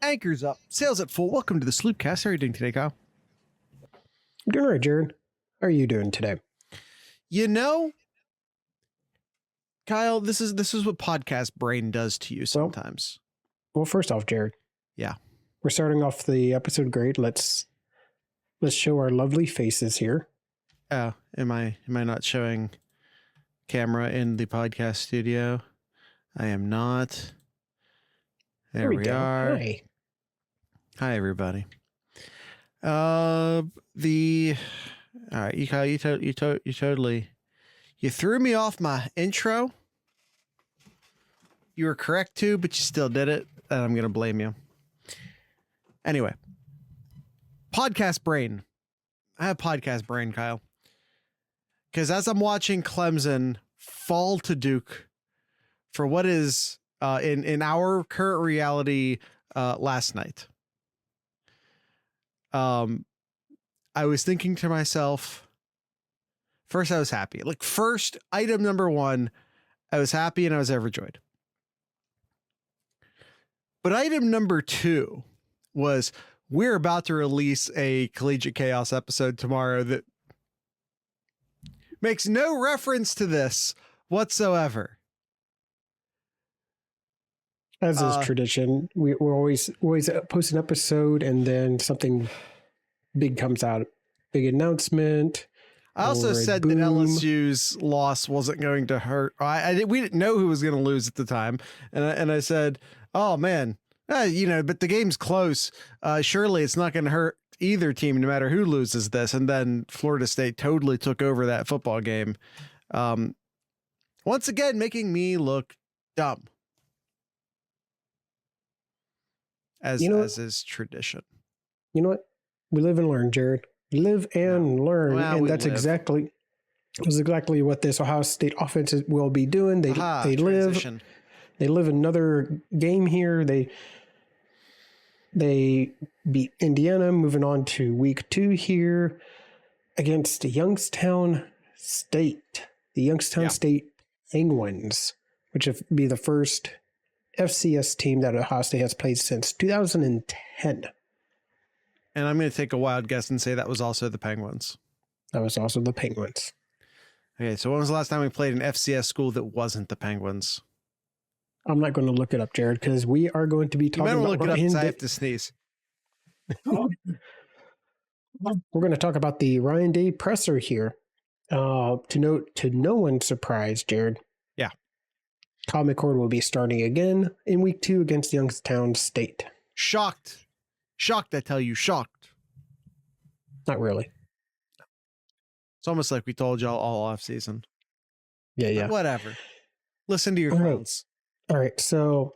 Anchors up, sails at full. Welcome to the Sloopcast. How are you doing today, Kyle? I'm doing all right, Jared. How are you doing today? You know, Kyle, this is what podcast brain does to you sometimes. Well, first off, Jared. Yeah. We're starting off the episode great. Let's show our lovely faces here. Am I not showing camera in the podcast studio? I am not. There we are. Hi, everybody. All right, you Kyle, you totally threw me off my intro. You were correct too, but you still did it, and I'm gonna blame you. Anyway, podcast brain. I have podcast brain, Kyle, because as I'm watching Clemson fall to Duke for what is in our current reality last night. I was thinking to myself, first I was happy. Like, first, item number one, I was happy and I was overjoyed. But item number two was, we're about to release a Collegiate Chaos episode tomorrow that makes no reference to this whatsoever. As is tradition, we're always post an episode and then something big comes out, big announcement. I also said that LSU's loss wasn't going to hurt. We didn't know who was going to lose at the time, and I said, "Oh man, but the game's close. Surely it's not going to hurt either team, no matter who loses this." And then Florida State totally took over that football game, once again making me look dumb, as is tradition. You know what? We live and learn, Jared. We live and learn, and that's exactly what this Ohio State offense will be doing. They live another game here. They beat Indiana, moving on to week 2 here against Youngstown State, the Youngstown State Penguins, which would be the first FCS team that Ohio State has played since 2010. And I'm going to take a wild guess and say that was also the Penguins. That was also the Penguins. Okay, so when was the last time we played an FCS school that wasn't the Penguins? I'm not going to look it up, Jared, because we are going to be talking about... look it up because I have to sneeze. We're going to talk about the Ryan Day presser here. To no one's surprise, Jared. Yeah. Kyle McCord will be starting again in week 2 against Youngstown State. Shocked, I tell you, shocked. Not really. It's almost like we told y'all all off season. Yeah. But whatever. Listen to your friends. All right. So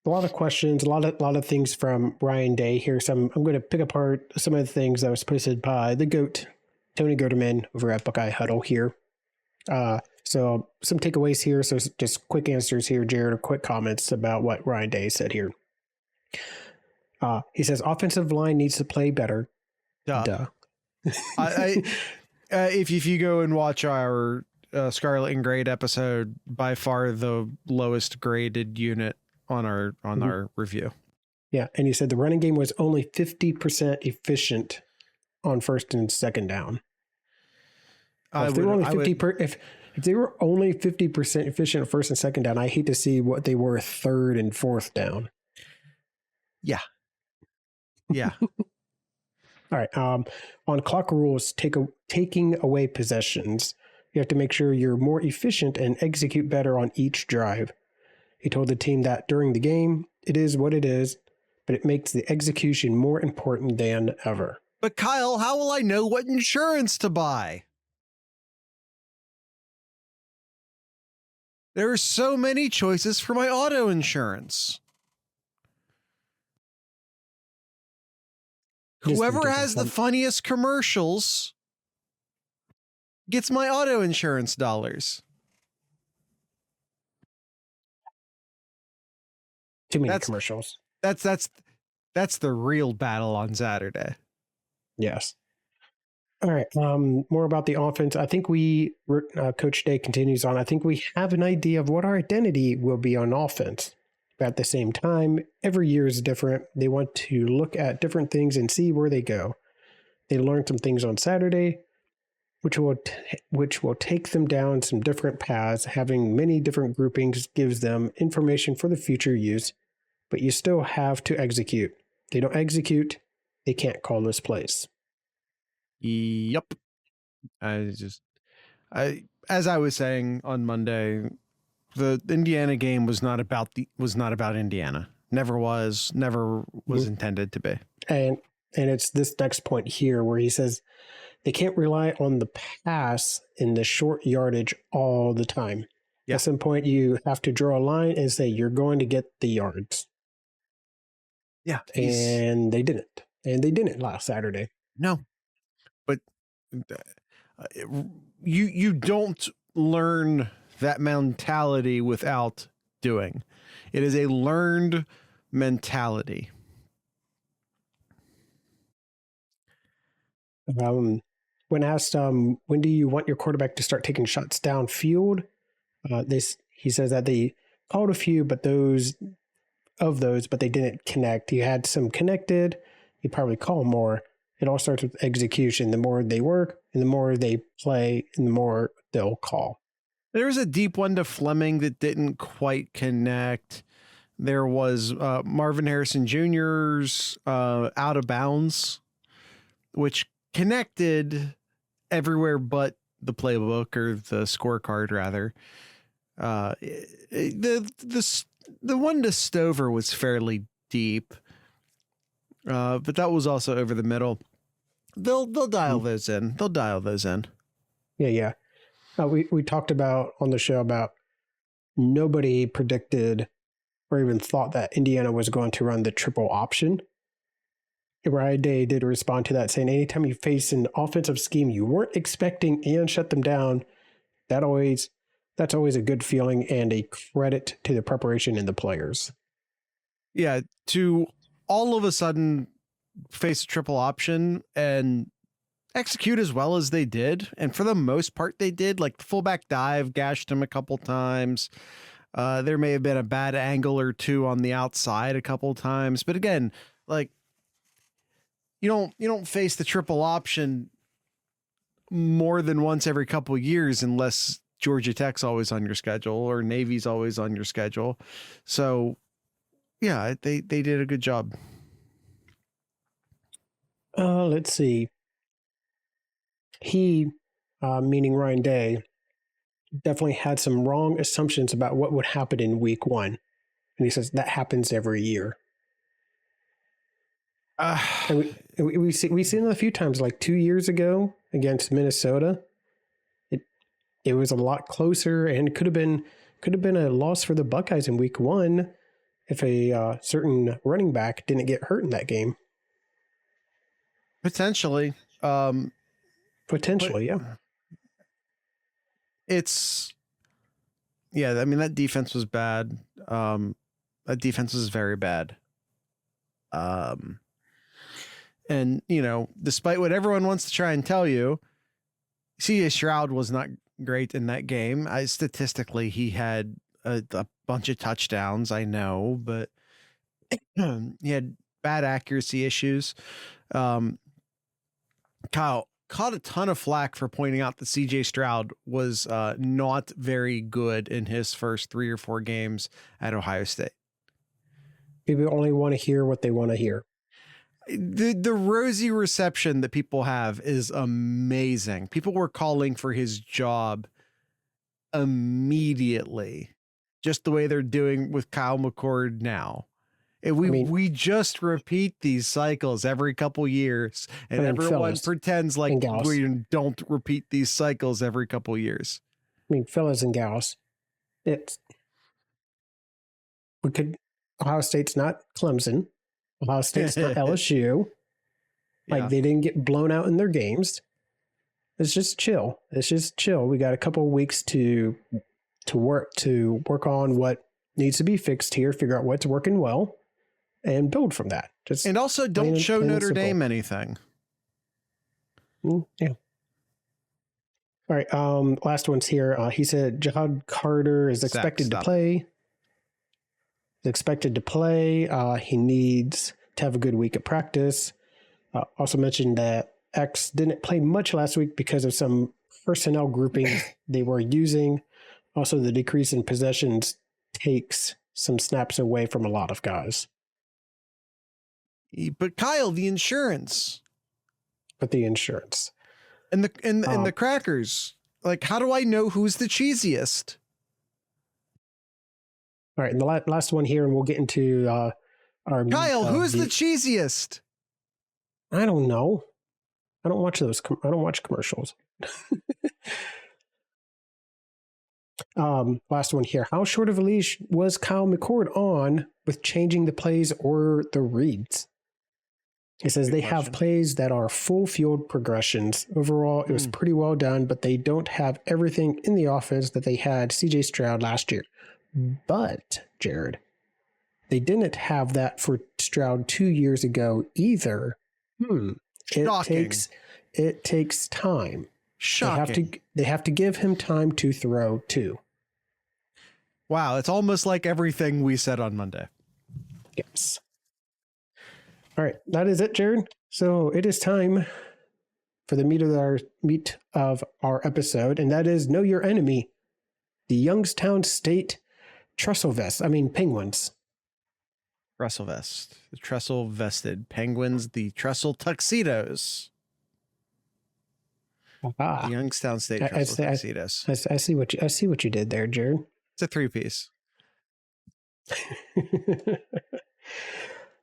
a lot of questions, a lot of things from Ryan Day here. I'm going to pick apart some of the things that was posted by the GOAT, Tony Goterman, over at Buckeye Huddle here. So some takeaways here. So just quick answers here, Jared, or quick comments about what Ryan Day said here. He says offensive line needs to play better. Duh. If you go and watch our Scarlet and Grade episode, by far the lowest graded unit on our review. Yeah, and he said the running game was only 50% efficient on first and second down. If they were only 50% efficient on first and second down, I hate to see what they were third and fourth down. Yeah. Yeah. All right. On clock rules, taking away possessions, you have to make sure you're more efficient and execute better on each drive. He told the team that during the game, it is what it is, but it makes the execution more important than ever. But Kyle, how will I know what insurance to buy? There are so many choices for my auto insurance. Whoever has the funniest commercials gets my auto insurance dollars. Too many commercials. That's the real battle on Saturday. Yes. All right. More about the offense. I think Coach Day continues on. I think we have an idea of what our identity will be on offense. But at the same time, every year is different. They want to look at different things and see where they go. They learned some things on Saturday, which will take them down some different paths. Having many different groupings gives them information for the future use, but you still have to execute. If they don't execute, they can't call this plays. Yep. As I was saying on Monday, the Indiana game was not about Indiana. Never was intended to be. And it's this next point here where he says they can't rely on the pass in the short yardage all the time. Yeah. At some point, you have to draw a line and say you're going to get the yards. Yeah. And they didn't. And they didn't last Saturday. No. But you don't learn that mentality without doing. It is a learned mentality. When asked, when do you want your quarterback to start taking shots downfield? He says that they called a few, but but they didn't connect. He had some connected. He probably call more. It all starts with execution. The more they work and the more they play and the more they'll call. There was a deep one to Fleming that didn't quite connect. There was Marvin Harrison Jr.'s out of bounds, which connected everywhere but the playbook or the scorecard, rather. The one to Stover was fairly deep, but that was also over the middle. They'll dial those in. They'll dial those in. Yeah. We talked about on the show about nobody predicted or even thought that Indiana was going to run the triple option. Ryan Day did respond to that, saying anytime you face an offensive scheme you weren't expecting and shut them down, that's always a good feeling and a credit to the preparation and the players. Yeah, to all of a sudden face a triple option and execute as well as they did, and for the most part they did. Like the fullback dive gashed him a couple times. There may have been a bad angle or two on the outside a couple times, but again, like you don't face the triple option more than once every couple of years unless Georgia Tech's always on your schedule or Navy's always on your schedule. So yeah, they did a good job. Let's see. He, meaning Ryan Day, definitely had some wrong assumptions about what would happen in week one. And he says that happens every year. And we've seen it a few times, like 2 years ago against Minnesota. It was a lot closer and could have been a loss for the Buckeyes in week one if a certain running back didn't get hurt in that game. Potentially. Potentially, yeah. I mean, that defense was bad. That defense was very bad. And, despite what everyone wants to try and tell you, C.J. Stroud was not great in that game. Statistically, he had a bunch of touchdowns, I know, but he had bad accuracy issues. Kyle caught a ton of flack for pointing out that CJ Stroud was not very good in his first 3 or 4 games at Ohio State. People only want to hear what they want to hear. The rosy reception that people have is amazing. People were calling for his job immediately, just the way they're doing with Kyle McCord now. We just repeat these cycles every couple years, and everyone pretends like we don't repeat these cycles every couple years. I mean, fellas and gals, Ohio State's not Clemson. Ohio State's not LSU. They didn't get blown out in their games. It's just chill. We got a couple of weeks to work on what needs to be fixed here, figure out what's working well, and build from that. And also don't show Notre Dame anything. Yeah. All right. Last one's here. He said Jahad Carter is expected to play. is expected to play. He needs to have a good week of practice. Also mentioned that X didn't play much last week because of some personnel groupings they were using. Also, the decrease in possessions takes some snaps away from a lot of guys. But Kyle, the insurance. But the insurance. And the crackers. Like, how do I know who's the cheesiest? All right, and the last one here, and we'll get into our... Kyle, who's the cheesiest? I don't know. I don't watch those. I don't watch commercials. Last one here. How short of a leash was Kyle McCord on with changing the plays or the reads? It says they have plays that are full field progressions. Overall, it was pretty well done, but they don't have everything in the offense that they had CJ Stroud last year. But, Jared, they didn't have that for Stroud 2 years ago either. It takes time. Shocking. They have to give him time to throw too. Wow, it's almost like everything we said on Monday. Yes. All right, that is it, Jared. So it is time for the meat of our episode, and that is Know Your Enemy, the Youngstown State Penguins. Trestle vest. The trestle vested Penguins, the trestle tuxedos. The Youngstown State trestle tuxedos. I see what you did there, Jared. It's a 3-piece.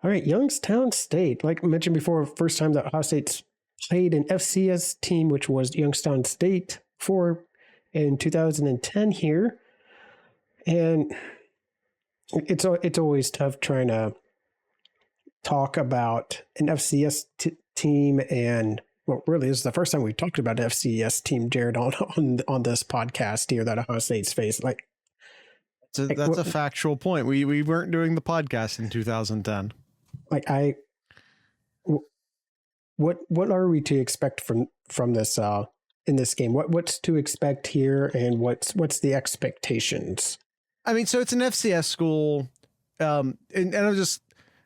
All right, Youngstown State. Like I mentioned before, first time that Ohio State's played an FCS team, which was Youngstown State in 2010 here. And it's always tough trying to talk about an FCS team, and well, really, this is the first time we've talked about an FCS team, Jared, on this podcast here that Ohio State's faced. That's a factual point. We weren't doing the podcast in 2010. What are we to expect from this in this game? What's to expect here, and what's the expectations? I mean, so it's an FCS school, and I'm just,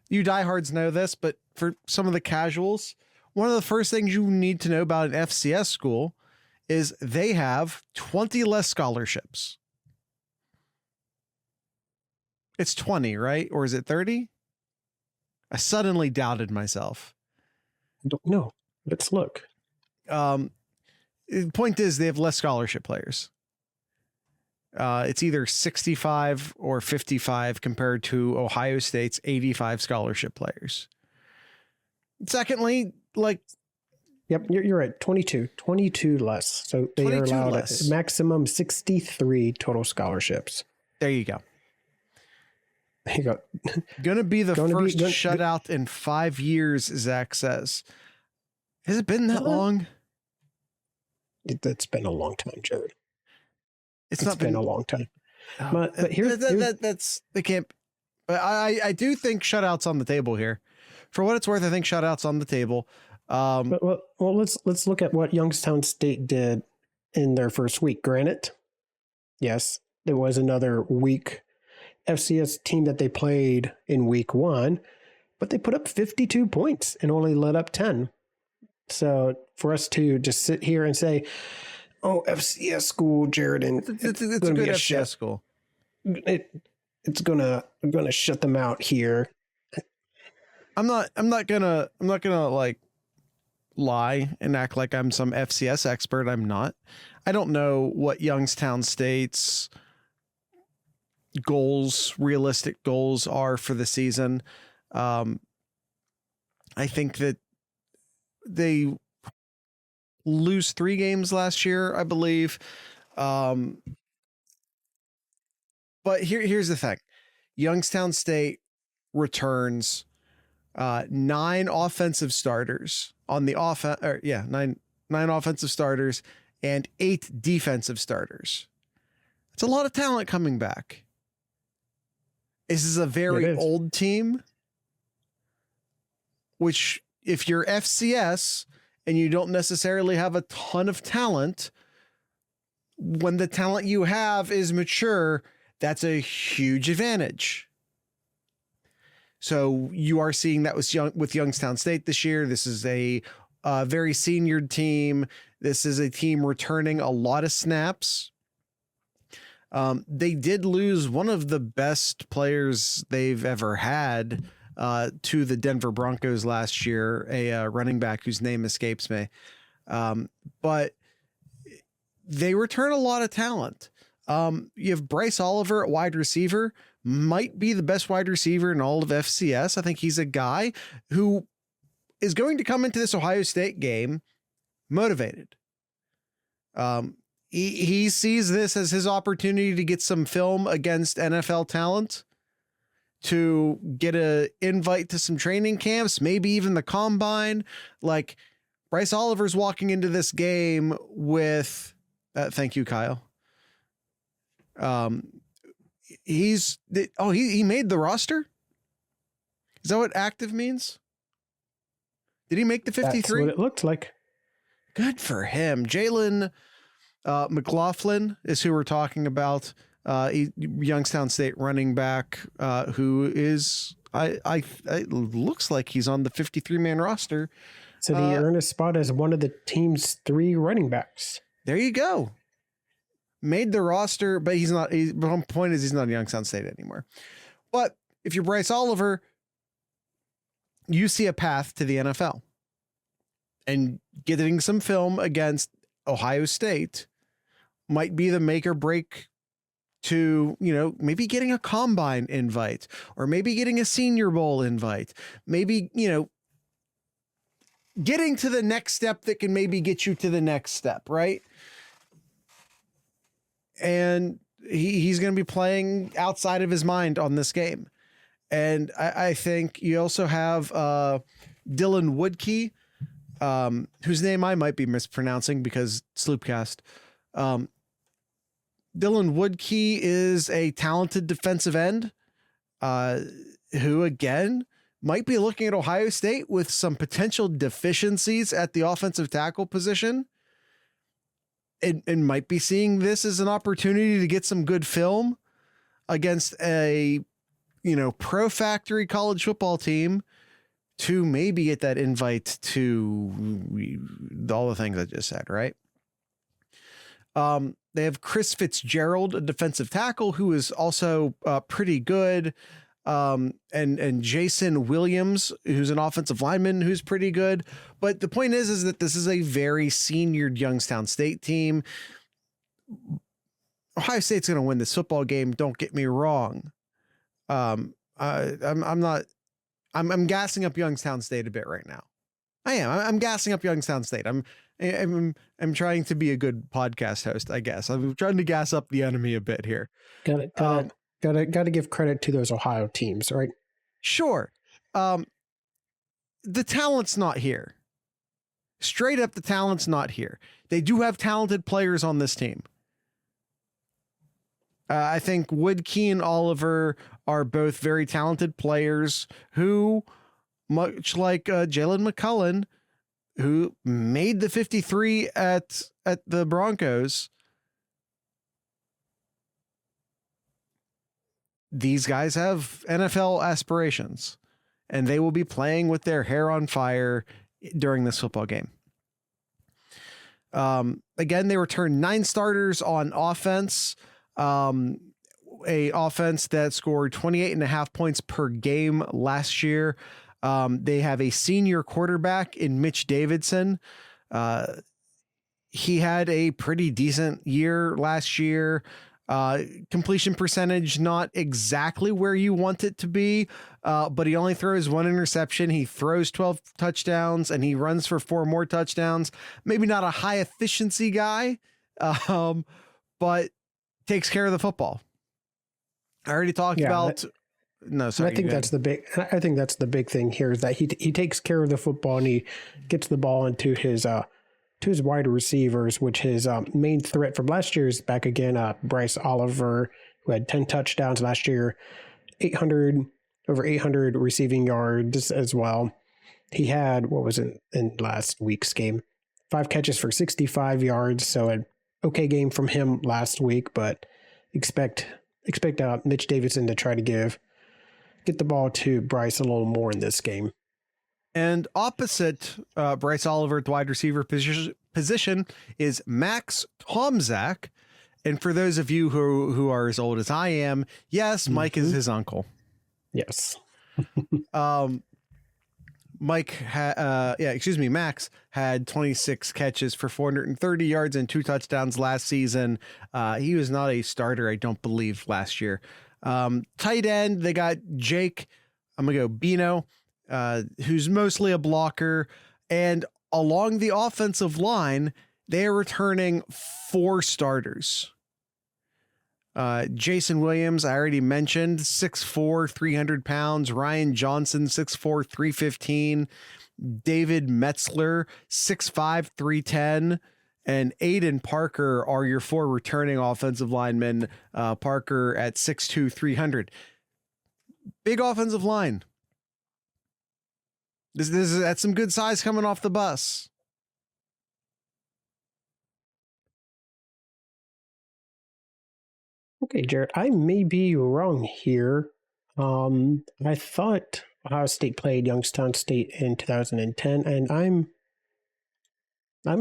you diehards know this, but for some of the casuals, one of the first things you need to know about an FCS school is they have 20 less scholarships. It's 20, right? Or is it 30? I suddenly doubted myself. I don't know. Let's look. The point is they have less scholarship players. It's either 65 or 55 compared to Ohio State's 85 scholarship players. Secondly, yep, you're right. 22 less. So they are allowed a maximum 63 total scholarships. There you go. There you go. Gonna be the first shutout in 5 years, Zach says. Has it been that long? It's been a long time, Jared. It's not been a long time. But that's they can't. But I do think shutouts on the table here. For what it's worth, I think shutouts on the table. Well, let's look at what Youngstown State did in their first week. Granted, yes, there was another weak FCS team that they played in week 1, but they put up 52 points and only let up 10. So for us to just sit here and say, "Oh, FCS school, Jared," and it's a good FCS school. It's gonna shut them out here. I'm not gonna like lie and act like I'm some FCS expert. I'm not. I don't know what Youngstown State's realistic goals are for the season. I think that they lose 3 games last year, I believe. But here's the thing. Youngstown State returns 9 offensive starters on the offense, nine offensive starters and 8 defensive starters. It's a lot of talent coming back. This is a very old team, which if you're FCS and you don't necessarily have a ton of talent, when the talent you have is mature, that's a huge advantage. So you are seeing that with Youngstown State this year. This is a very senior team. This is a team returning a lot of snaps. They did lose one of the best players they've ever had to the Denver Broncos last year, a running back whose name escapes me. But they return a lot of talent. You have Bryce Oliver at wide receiver, might be the best wide receiver in all of FCS. I think he's a guy who is going to come into this Ohio State game motivated. He sees this as his opportunity to get some film against NFL talent, to get an invite to some training camps, maybe even the combine. Like, Bryce Oliver's walking into this game with, thank you, Kyle. He made the roster. Is that what active means? Did he make the 53? That's what it looked like. Good for him. Jalen McLaughlin is who we're talking about. Youngstown State running back, who is, it looks like he's on the 53-man roster. So he earned a spot as one of the team's 3 running backs. There you go. Made the roster, but he's not. The point is, he's not at Youngstown State anymore. But if you're Bryce Oliver, you see a path to the NFL, and getting some film against Ohio State might be the make or break to, maybe getting a combine invite, or maybe getting a Senior Bowl invite, maybe, getting to the next step that can maybe get you to the next step, right? And he's going to be playing outside of his mind on this game. And I think you also have Dylan Woodkey, whose name I might be mispronouncing because Sloopcast. Dylan Woodkey is a talented defensive end who, again, might be looking at Ohio State with some potential deficiencies at the offensive tackle position. And might be seeing this as an opportunity to get some good film against a, pro factory college football team to maybe get that invite to all the things I just said, right? They have Chris Fitzgerald, a defensive tackle, who is also pretty good. And Jason Williams, who's an offensive lineman, who's pretty good. But the point is that this is a very senior Youngstown State team. Ohio State's going to win this football game. Don't get me wrong. I'm gassing up Youngstown State a bit right now. I am. I'm gassing up Youngstown State. I'm trying to be a good podcast host, I guess. I'm trying to gas up the enemy a bit here. Got it. Got to give credit to those Ohio teams, right? Sure. The talent's not here. Straight up, the talent's not here. They do have talented players on this team. I think Woodkey and Oliver are both very talented players who, much like Jalen McCullen, who made the 53 at the Broncos, these guys have NFL aspirations, and they will be playing with their hair on fire during this football game. Again, they returned 9 starters on offense, a offense that scored 28.5 points per game last year. They have a senior quarterback in Mitch Davidson. He had a pretty decent year last year. Completion percentage, not exactly where you want it to be, but he only throws 1 interception. He throws 12 touchdowns and he runs for 4 more touchdowns. Maybe not a high efficiency guy, but takes care of the football. I already talked about. No, sorry. I think that's the big thing here is that he takes care of the football and he gets the ball into his wide receivers, which his main threat from last year is back again. Bryce Oliver, who had 10 touchdowns last year, over 800 receiving yards as well. He had, what was it in last week's game? 5 catches for 65 yards. So an okay game from him last week, but expect Mitch Davidson to try to give get the ball to Bryce a little more in this game. And opposite Bryce Oliver at the wide receiver position is Max Tomczak. And for those of you who are as old as I am, yes, Mike is his uncle. Yes. Max had 26 catches for 430 yards and 2 touchdowns last season. He was not a starter, I don't believe, last year. Tight end, they got Jake, I'm going to go Bino, who's mostly a blocker. And along the offensive line, they are returning 4 starters. Jason Williams, I already mentioned, 6'4", 300 pounds. Ryan Johnson, 6'4", 315. David Metzler, 6'5", 310. And Aiden Parker are your 4 returning offensive linemen. Parker at 6'2", 300. Big offensive line. That's some good size coming off the bus. Okay, Jared, I may be wrong here. I thought Ohio State played Youngstown State in 2010, and I'm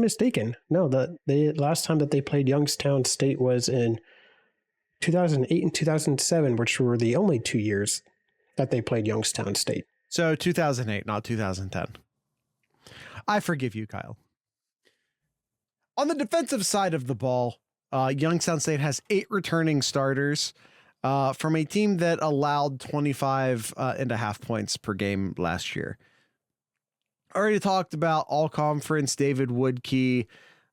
mistaken. No, the last time that they played Youngstown State was in 2008 and 2007, which were the only 2 years that they played Youngstown State. So 2008, not 2010. I forgive you, Kyle. On the defensive side of the ball, Youngstown State has 8 returning starters from a team that allowed 25.5 points per game last year. Already talked about all-conference David Woodkey,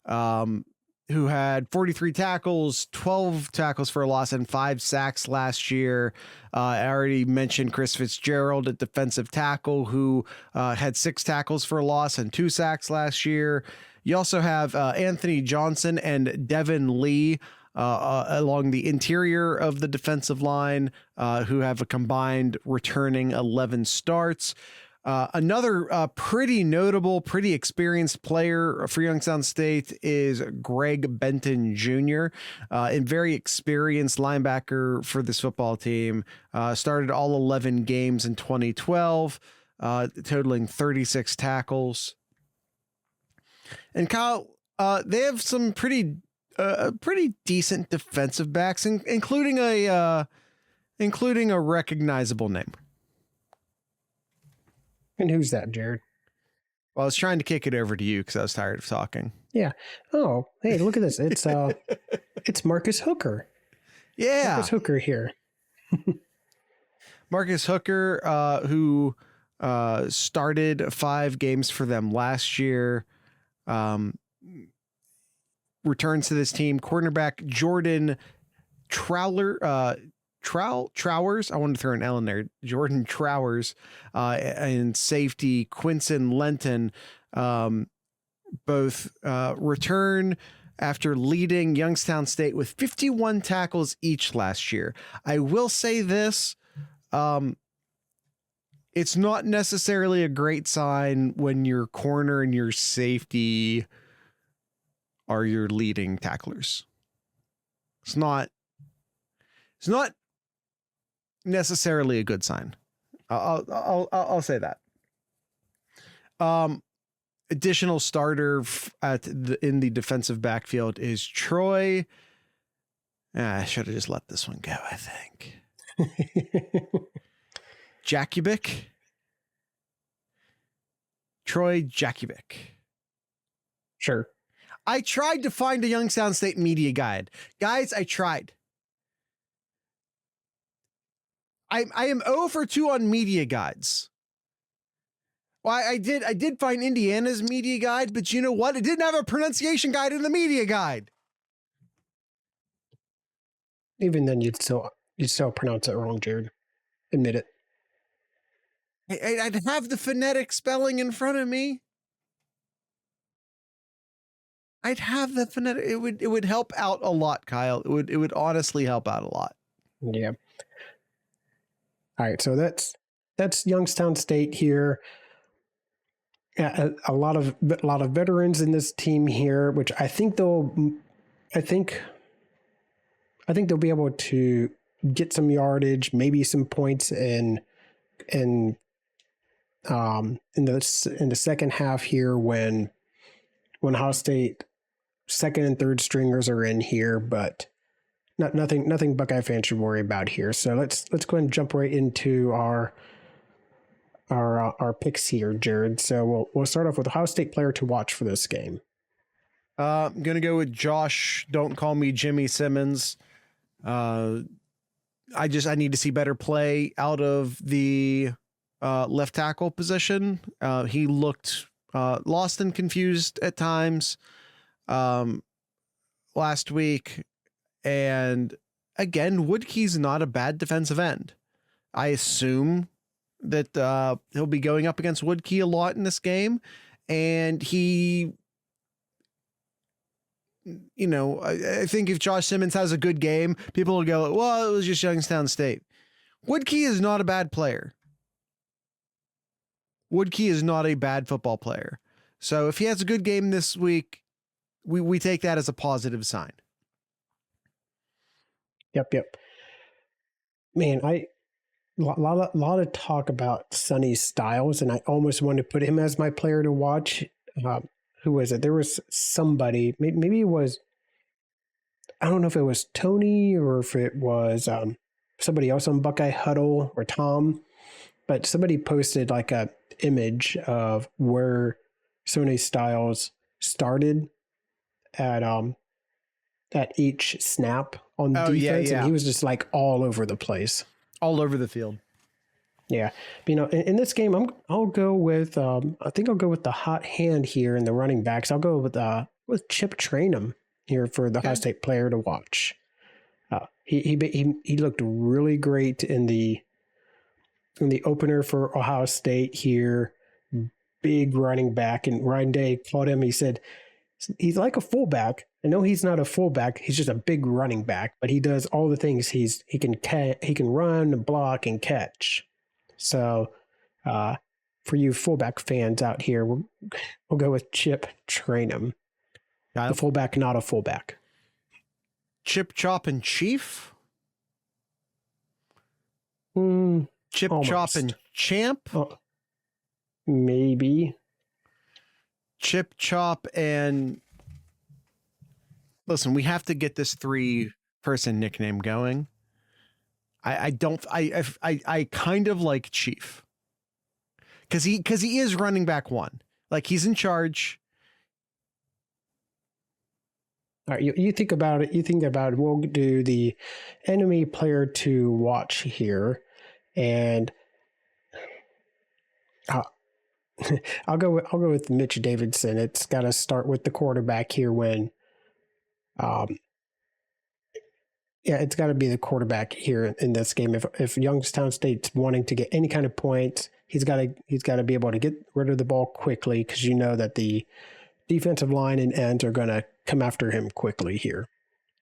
who had 43 tackles, 12 tackles for a loss, and 5 sacks last year. I already mentioned Chris Fitzgerald at defensive tackle, who had 6 tackles for a loss and 2 sacks last year. You also have Anthony Johnson and Devin Lee along the interior of the defensive line, who have a combined returning 11 starts. Another pretty notable, pretty experienced player for Youngstown State is Greg Benton Jr., a very experienced linebacker for this football team. Started all 11 games in 2012, totaling 36 tackles. And Kyle, they have some pretty decent defensive backs, including a recognizable name. And who's that, Jared? Well, I was trying to kick it over to you because I was tired of talking. Yeah. Oh, hey, look at this. It's it's Marcus Hooker. Yeah, Marcus Hooker here. Marcus Hooker, who started 5 games for them last year. Returns to this team. Cornerback Jordan Trowers. I wanted to throw an L in there. Jordan Trowers, and safety Quincy Lenton, both return after leading Youngstown State with 51 tackles each last year. I will say this. It's not necessarily a great sign when your corner and your safety are your leading tacklers. It's not necessarily a good sign. I'll say that. Additional starter in the defensive backfield is Troy. I should have just let this one go, I think. Jakubic. Troy Jakubic. Sure. I tried to find a Youngstown State media guide. Guys, I tried. I am 0 for 2 on media guides. Well, I did find Indiana's media guide, but you know what? It didn't have a pronunciation guide in the media guide. Even then, you'd still pronounce it wrong, Jared. Admit it. I'd have the phonetic spelling in front of me. I'd have the phonetic. It would help out a lot, Kyle. It would honestly help out a lot. Yeah. All right, so that's Youngstown State here. A lot of veterans in this team here, which I think they'll be able to get some yardage, maybe some points in in the second half here when Ohio State second and third stringers are in here, but nothing Buckeye fans should worry about here. So let's go ahead and jump right into our picks here, Jared. So we'll start off with Ohio State player to watch for this game. I'm gonna go with Josh. Don't call me Jimmy Simmons. I need to see better play out of the left tackle position. He looked lost and confused at times last week. And again, Woodkey's not a bad defensive end. I assume that he'll be going up against Woodkey a lot in this game. And he, I think if Josh Simmons has a good game, people will go, well, it was just Youngstown State. Woodkey is not a bad player. Woodkey is not a bad football player. So if he has a good game this week, we take that as a positive sign. Yep. Man, a lot of talk about Sonny Styles, and I almost wanted to put him as my player to watch. Who was it? There was somebody, maybe it was, I don't know if it was Tony or if it was somebody else on Buckeye Huddle or Tom, but somebody posted like a image of where Sonny Styles started at each snap on defense, and he was just like all over the place. All over the field. Yeah. In this game, I'll go with I think I'll go with the hot hand here in the running backs. I'll go with Chip Trainum here for the Ohio State player to watch. He looked really great in the opener for Ohio State here. Big running back, and Ryan Day called him. He said he's like a fullback. I know he's not a fullback. He's just a big running back, but he does all the things. He can run, block, and catch. So, for you fullback fans out here, we'll go with Chip Trainum. The fullback, not a fullback. Chip, Chop, and Chief? Chip, almost. Chop, and Champ? Maybe. Chip, Chop, and... Listen, we have to get this 3-person nickname going. I kind of like Chief. Because he is running back one. Like, he's in charge. All right, you think about it. We'll do the enemy player to watch here, and I'll go with Mitch Davidson. It's got to start with the quarterback here when, it's got to be the quarterback here in this game. If Youngstown State's wanting to get any kind of points, he's got to be able to get rid of the ball quickly, because you know that the defensive line and ends are going to come after him quickly here.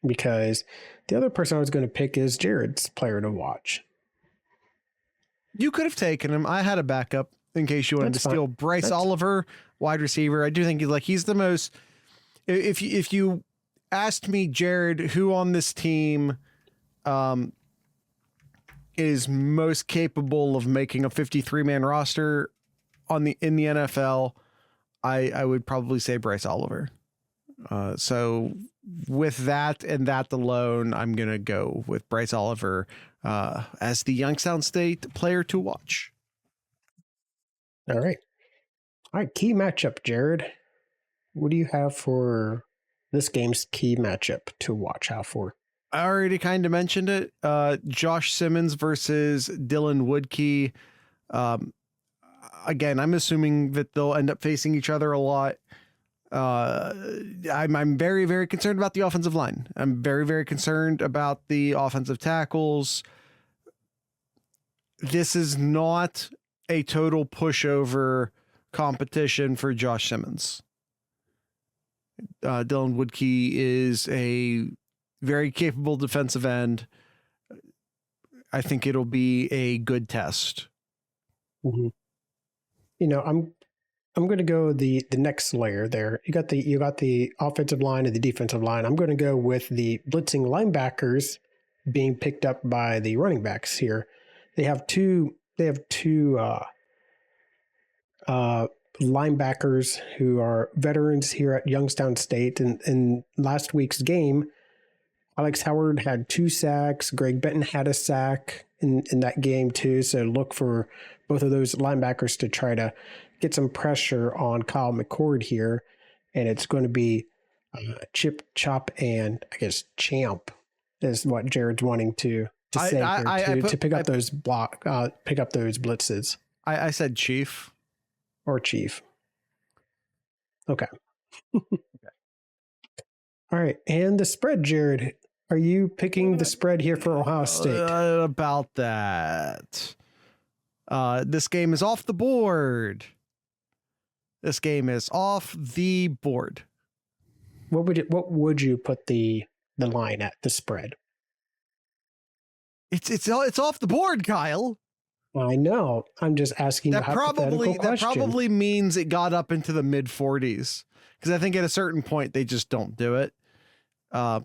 Because the other person I was going to pick is Jared's player to watch. You could have taken him. I had a backup in case you wanted to steal Bryce Oliver, wide receiver. I do think he's the most. If you asked me, Jared, who on this team is most capable of making a 53-man roster in the NFL, I would probably say Bryce Oliver. So with that and that alone, I'm going to go with Bryce Oliver as the Youngstown State player to watch. All right. Key matchup, Jared. What do you have for this game's key matchup to watch out for? I already kind of mentioned it. Josh Simmons versus Dylan Woodkey. Again, I'm assuming that they'll end up facing each other a lot. I'm very, very concerned about the offensive line. I'm very, very concerned about the offensive tackles. This is not a total pushover competition for Josh Simmons. Dylan Woodkey is a very capable defensive end. I think it'll be a good test. Mm-hmm. I'm going to go the next layer there. You got the offensive line and the defensive line. I'm going to go with the blitzing linebackers being picked up by the running backs here. They have two they have two linebackers who are veterans here at Youngstown State. And in last week's game, Alex Howard had 2 sacks. Greg Benton had a sack in that game too. So look for both of those linebackers to try to get some pressure on Kyle McCord here. And it's going to be Chip, Chop, and I guess Champ is what Jared's wanting to say to pick up those blitzes. I said Chief. Or Chief. Okay. All right. And the spread, Jared. Are you picking the spread here for Ohio State? About that. This game is off the board. This game is off the board. What would you put the line at, the spread? It's off the board, Kyle. I know. I'm just asking that probably means it got up into the mid 40s, because I think at a certain point they just don't do it. I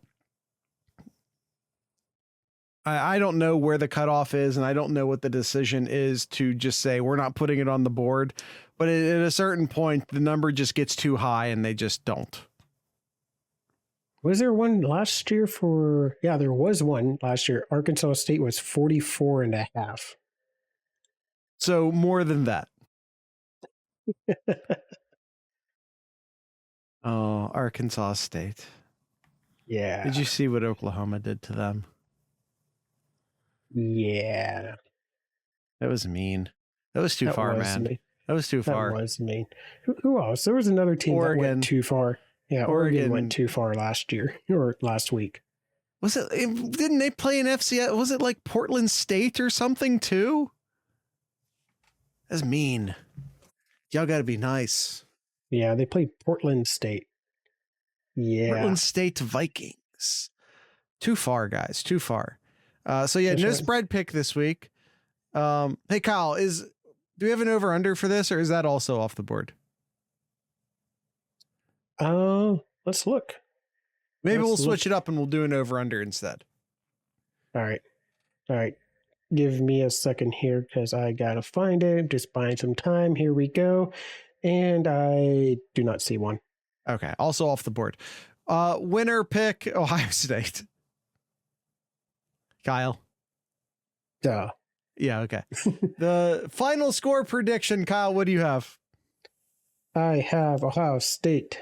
don't know where the cutoff is, and I don't know what the decision is to just say we're not putting it on the board. But at a certain point, the number just gets too high, and they just don't. Was there one last year for? Yeah, there was one last year. Arkansas State was 44.5. So more than that. Oh, Arkansas State. Yeah. Did you see what Oklahoma did to them? Yeah. That was mean. That was too far, man. Mean. That was too far. That was mean. Who else? There was another team that went too far. Yeah, Oregon went too far last year or last week. Was it? Didn't they play in FCS? Was it like Portland State or something too? That's mean. Y'all got to be nice. Yeah, they played Portland State. Yeah. Portland State Vikings. Too far, guys. Too far. So yeah, no spread pick this week. Hey, Kyle, do we have an over under for this, or is that also off the board? Let's look. Maybe we'll switch it up and we'll do an over under instead. All right. Give me a second here because I gotta find it. Just buying some time. Here we go. And I do not see one. Okay. Also off the board. Winner pick Ohio State. Kyle. Duh. Yeah. Okay. The final score prediction, Kyle. What do you have? I have Ohio State.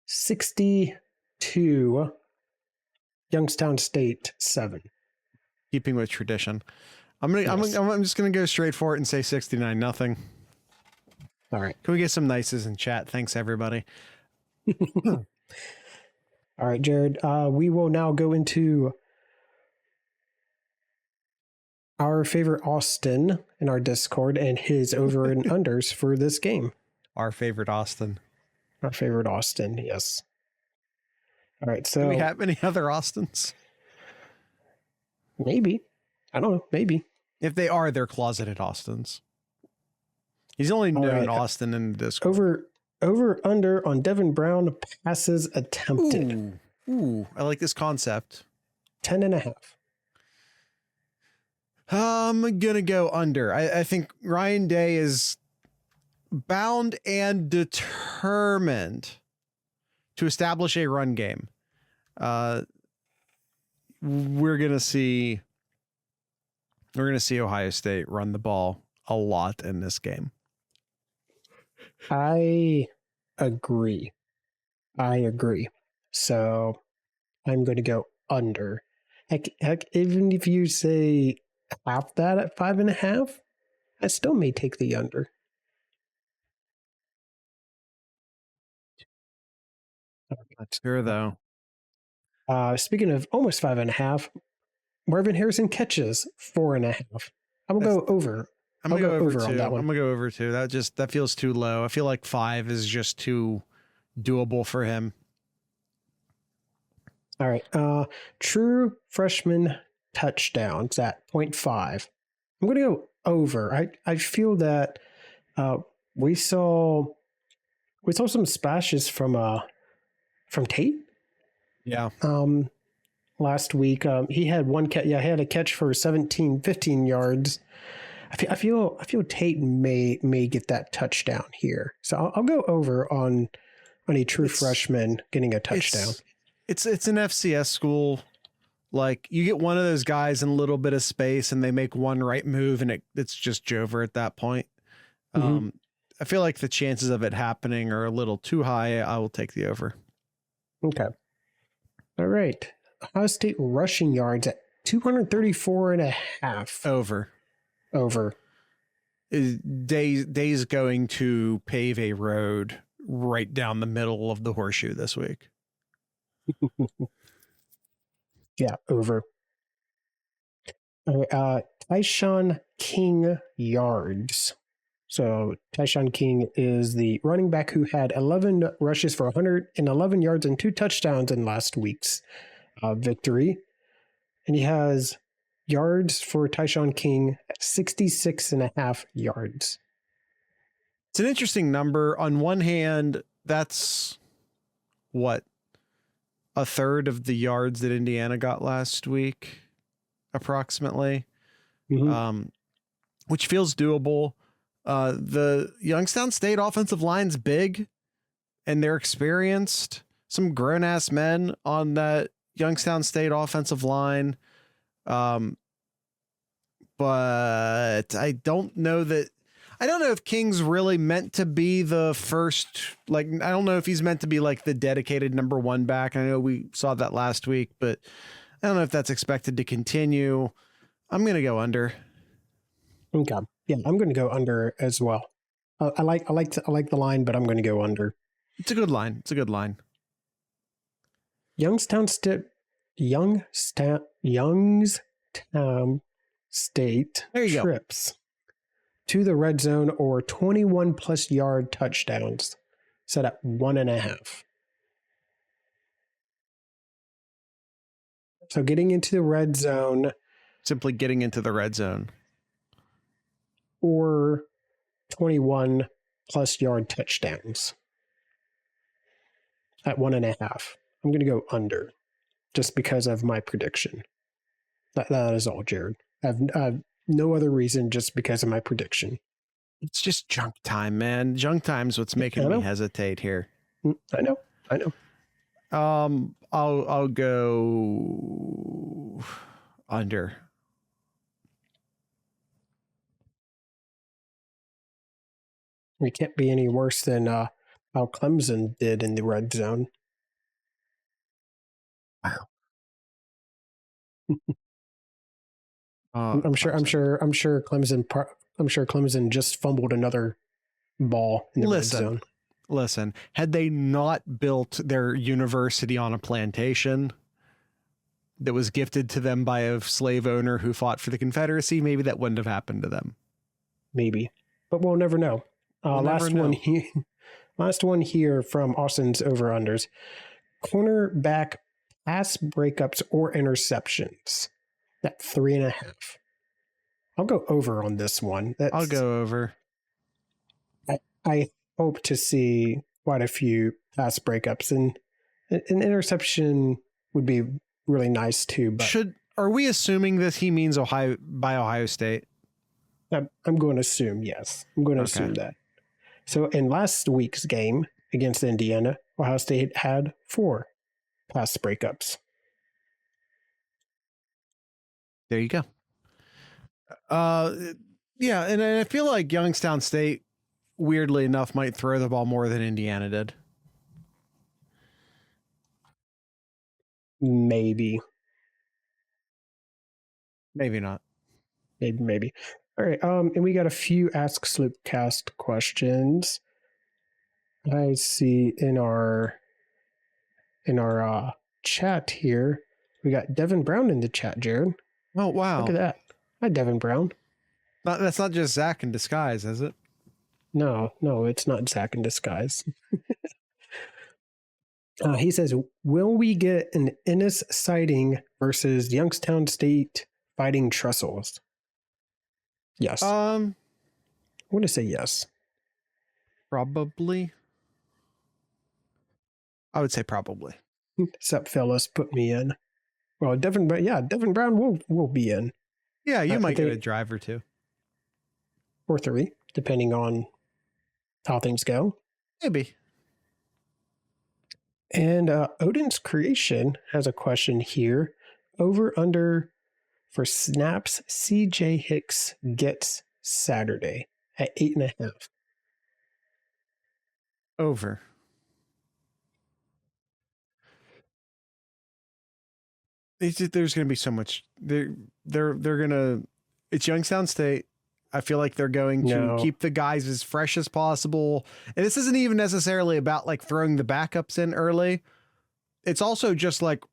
62. Youngstown State 7. Keeping with tradition. I'm just gonna go straight for it and say 69-0. All right. Can we get some nices in chat? Thanks, everybody. All right, Jared. We will now go into our favorite Austin in our Discord and his over and unders for this game. Our favorite Austin. Our favorite Austin, yes. All right, so... Do we have any other Austins? Maybe. I don't know. Maybe. If they are, they're closeted Austins. He's only known Austin in the Discord. Over under on Devin Brown passes attempted. Ooh, I like this concept. 10.5. I'm gonna go under. I think Ryan Day is bound and determined to establish a run game. We're gonna see Ohio State run the ball a lot in this game. I agree. So I'm going to go under. Heck, even if you say half that at 5.5, I still may take the under. That's sure though. Speaking of almost 5.5, Marvin Harrison catches 4.5. I'm gonna go over. I'm gonna go over on that one. I'm gonna go over 2. That feels too low. I feel like 5 is just too doable for him. All right. True freshman touchdowns at 0.5. I'm gonna go over. I feel that we saw some splashes from Tate. Yeah. last week. He had one catch. Yeah, he had a catch for 15 yards. I feel Tate may get that touchdown here. So I'll go over on a true freshman getting a touchdown. It's an FCS school. Like, you get one of those guys in a little bit of space and they make one right move and it's just Jover at that point. I feel like the chances of it happening are a little too high. I will take the over. Okay. All right. Ohio State rushing yards at 234.5. Over. Day's going to pave a road right down the middle of the horseshoe this week. Yeah, over. All right, Tyshawn King yards. So Tyshawn King is the running back who had 11 rushes for 111 yards and 2 touchdowns in last week's victory. And he has yards for Tyshawn King at 66.5 yards. It's an interesting number. On one hand, that's what, a third of the yards that Indiana got last week, approximately, which feels doable. The Youngstown State offensive line's big and they're experienced. Some grown ass men on that Youngstown State offensive line. But I don't know if King's really meant to be the first, like, I don't know if he's meant to be like the dedicated number one back. I know we saw that last week, but I don't know if that's expected to continue. I'm going to go under. Okay. Yeah, I'm going to go under as well. I like the line, but I'm going to go under. It's a good line. Youngstown State trips to the red zone or 21 plus yard touchdowns set at 1.5. So getting into the red zone. Simply getting into the red zone. Or 21 plus yard touchdowns at 1.5. I'm going to go under just because of my prediction. That is all, Jared. I have no other reason, just because of my prediction. It's just junk time, man. Junk time's what's making me hesitate here. I know. I'll go under. We can't be any worse than how Clemson did in the red zone. Wow. I'm sure Clemson just fumbled another ball in the red zone. Listen, had they not built their university on a plantation that was gifted to them by a slave owner who fought for the Confederacy, maybe that wouldn't have happened to them. Maybe, but we'll never know. Last one here from Austin's over-unders. Cornerback pass breakups or interceptions at 3.5. I'll go over on this one. I'll go over. I hope to see quite a few pass breakups, and an interception would be really nice too. But are we assuming that he means Ohio State? I'm going to assume yes. I'm going to assume that. So in last week's game against Indiana, Ohio State had 4 pass breakups. There you go. Yeah, and I feel like Youngstown State, weirdly enough, might throw the ball more than Indiana did. Maybe. Maybe not. Maybe. All right. And we got a few Ask Sloopcast questions. I see in our chat here, we got Devin Brown in the chat, Jared. Oh, wow. Look at that. Hi, Devin Brown. That's not just Zach in disguise, is it? No, it's not Zach in disguise. He says, will we get an Ennis sighting versus Youngstown State fighting Trestles? Yes. I'm going to say yes. Probably. I would say probably. Sup, fellas, put me in. Well, Devin Brown will be in. Yeah, you might get a think, drive or two. or 3, depending on how things go. Maybe. And Odin's Creation has a question here. Over under for snaps CJ Hicks gets Saturday at 8.5. Over. There's going to be so much. They're going to. It's Youngstown State. I feel like they're going to keep the guys as fresh as possible. And this isn't even necessarily about like throwing the backups in early. It's also just like,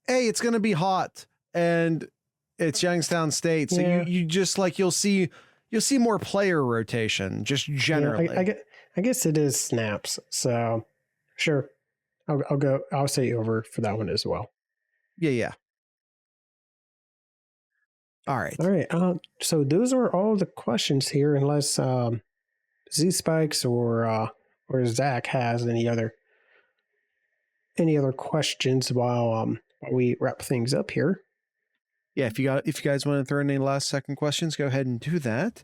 hey, it's going to be hot and it's Youngstown State. So you just like, you'll see more player rotation just generally. Yeah, I guess it is snaps. So sure. I'll say over for that one as well. Yeah. All right. So those are all the questions here, unless Z Spikes or Zach has any other questions while we wrap things up here. Yeah, if you guys want to throw in any last second questions, go ahead and do that.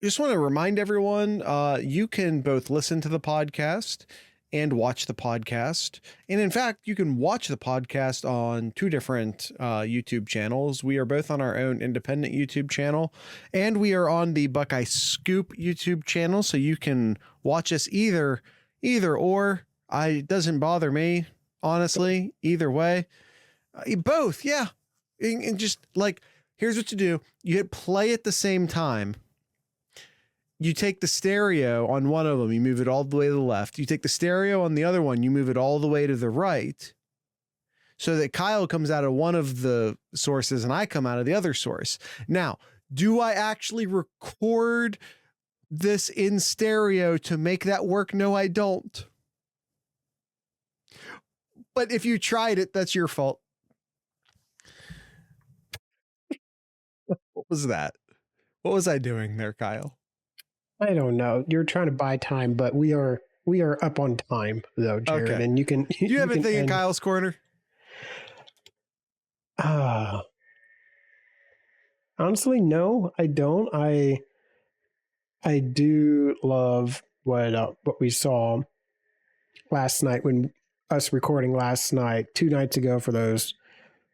Just want to remind everyone, you can both listen to the podcast and watch the podcast. And in fact, you can watch the podcast on 2 different YouTube channels. We are both on our own independent YouTube channel, and we are on the Buckeye Scoop YouTube channel. So you can watch us either or. It doesn't bother me, honestly, either way. Both, yeah. And just like, here's what you do. You hit play at the same time. You take the stereo on one of them, you move it all the way to the left. You take the stereo on the other one, you move it all the way to the right, so that Kyle comes out of one of the sources and I come out of the other source. Now, do I actually record this in stereo to make that work? No, I don't. But if you tried it, that's your fault. What was that? What was I doing there, Kyle? I don't know. You're trying to buy time, but we are up on time though, Jared. Okay. And you can. Do you have anything in Kyle's corner? Honestly, no, I don't. I do love what we saw last night when us recording last night, 2 nights ago for those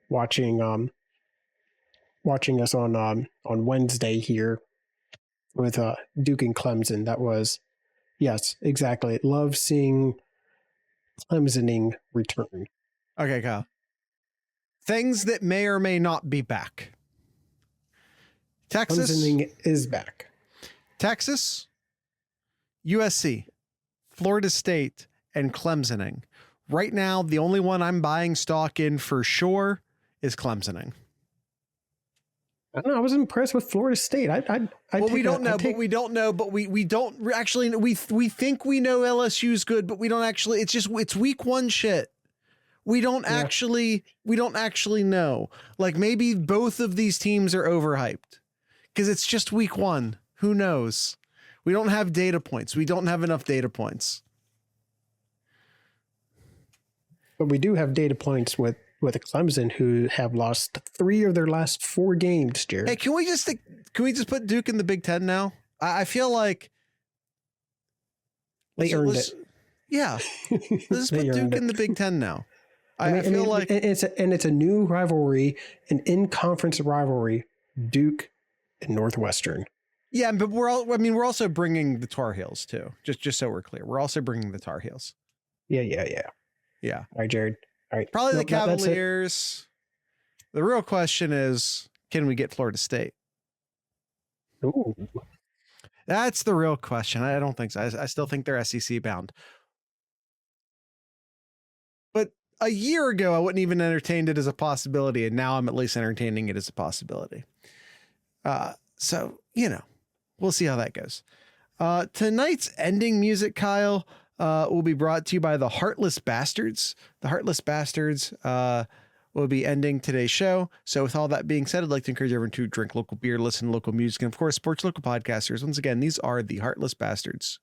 watching us on Wednesday here with Duke and Clemson. That was, yes, exactly. Love seeing Clemsoning return. Okay, Kyle. Things that may or may not be back. Texas Clemsoning is back. Texas, USC, Florida State, and Clemsoning. Right now, the only one I'm buying stock in for sure is Clemsoning. I don't know. I was impressed with Florida State. We don't know, but we don't actually. We think we know LSU's good, but we don't actually. It's week 1 shit. We don't actually know. Like maybe both of these teams are overhyped because it's just week 1. Who knows? We don't have data points. We don't have enough data points. But we do have data points with Clemson, who have lost 3 of their last 4 games, Jared. Hey, can we just put Duke in the Big Ten now? I feel like they earned it. Yeah, let's just put Duke in the Big Ten now. I feel like it's a new rivalry, an in-conference rivalry, Duke and Northwestern. Yeah, but we're also bringing the Tar Heels too. Just so we're clear, we're also bringing the Tar Heels. Yeah. All right, Jared. All right. Probably the Cavaliers. The real question is, can we get Florida State? Ooh. That's the real question. I don't think so. I still think they're SEC bound. But a year ago, I wouldn't even entertained it as a possibility, and now I'm at least entertaining it as a possibility. So, we'll see how that goes. Tonight's ending music, Kyle, will be brought to you by the Heartless Bastards. The Heartless Bastards will be ending today's show. So with all that being said, I'd like to encourage everyone to drink local beer, listen to local music, and of course, support local podcasters. Once again, these are the Heartless Bastards.